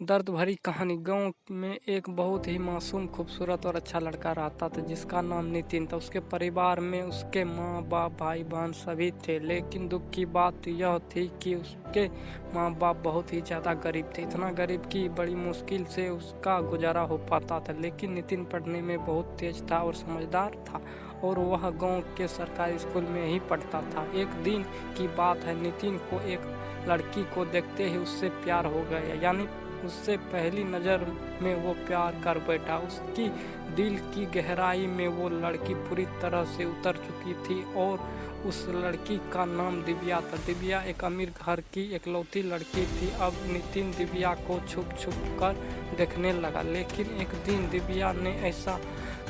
दर्द भरी कहानी। गांव में एक बहुत ही मासूम, खूबसूरत और अच्छा लड़का रहता था जिसका नाम नितिन था। उसके परिवार में उसके माँ बाप, भाई बहन सभी थे। लेकिन दुख की बात यह थी कि उसके माँ बाप बहुत ही ज़्यादा गरीब थे। इतना गरीब कि बड़ी मुश्किल से उसका गुजारा हो पाता था। लेकिन नितिन पढ़ने में बहुत तेज था और समझदार था और वह गांव के सरकारी स्कूल में ही पढ़ता था। एक दिन की बात है, नितिन को एक लड़की को देखते ही उससे प्यार हो गया। यानी उससे पहली नज़र में वो प्यार कर बैठा। उसकी दिल की गहराई में वो लड़की पूरी तरह से उतर चुकी थी और उस लड़की का नाम दिव्या था। दिव्या एक अमीर घर की इकलौती लड़की थी। अब नितिन दिव्या को छुप छुप कर देखने लगा, लेकिन एक दिन दिव्या ने ऐसा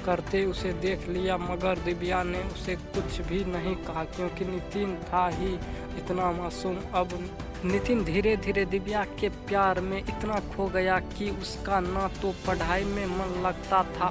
करते उसे देख लिया, मगर दिव्या ने उसे कुछ भी नहीं कहा क्योंकि नितिन था ही इतना मासूम। अब नितिन धीरे धीरे दिव्या के प्यार में इतना खो गया कि उसका ना तो पढ़ाई में मन लगता था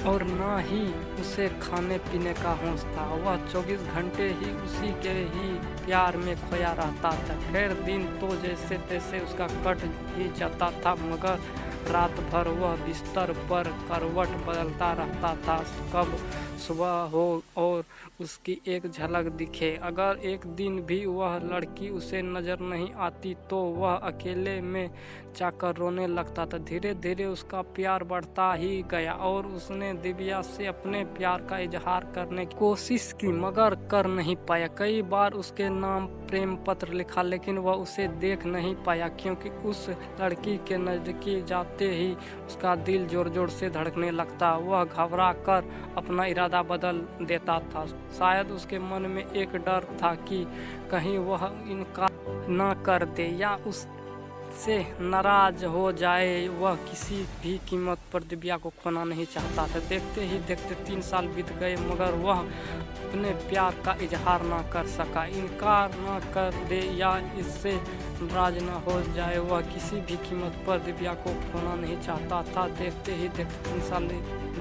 और ना ही उसे खाने पीने का होश था। वह 24 घंटे ही उसी के ही प्यार में खोया रहता था। खैर, दिन तो जैसे तैसे उसका कट ही जाता था, मगर रात भर वह बिस्तर पर करवट बदलता रहता था, कब सुबह हो और उसकी एक झलक दिखे। अगर एक दिन भी वह लड़की उसे नज़र नहीं आती तो वह अकेले में जाकर रोने लगता था। धीरे धीरे उसका प्यार बढ़ता ही गया और उसने दिव्या से अपने प्यार का इजहार करने की कोशिश की, मगर कर नहीं पाया। कई बार उसके नाम प्रेम पत्र लिखा, लेकिन वह उसे देख नहीं पाया क्योंकि उस लड़की के नज़दीकी जाते ही उसका दिल जोर जोर से धड़कने लगता। वह घबरा कर अपना इरादा बदल देता था। शायद उसके मन में एक डर था कि कहीं वह इनकार न कर दे या उससे नाराज हो जाए। वह किसी भी कीमत पर दिव्या को खोना नहीं चाहता था। देखते ही देखते 3 साल बीत गए, मगर वह अपने प्यार का इजहार ना कर सका। इनकार न कर दे या इससे नाराज न हो जाए, वह किसी भी कीमत पर दिव्या को खोना नहीं चाहता था। देखते ही देखते 3 साल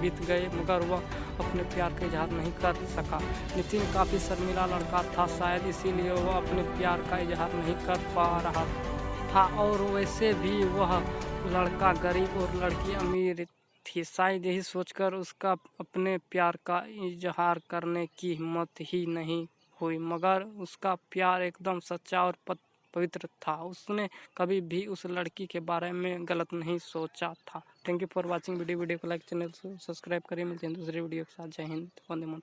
बीत गए, मगर वह अपने प्यार का इजहार नहीं कर सका। नितिन काफ़ी शर्मीला लड़का था, शायद इसीलिए वह अपने प्यार का इजहार नहीं कर पा रहा था। और वैसे भी वह लड़का गरीब और लड़की अमीर थी। शायद यही सोचकर उसका अपने प्यार का इजहार करने की हिम्मत ही नहीं हुई, मगर उसका प्यार एकदम सच्चा और पवित्र था। उसने कभी भी उस लड़की के बारे में गलत नहीं सोचा था। Thank you for watching video को लाइक, चैनल सब्सक्राइब करें। मिलते हैं दूसरे वीडियो के साथ। जय हिंद, वंदे मातरम।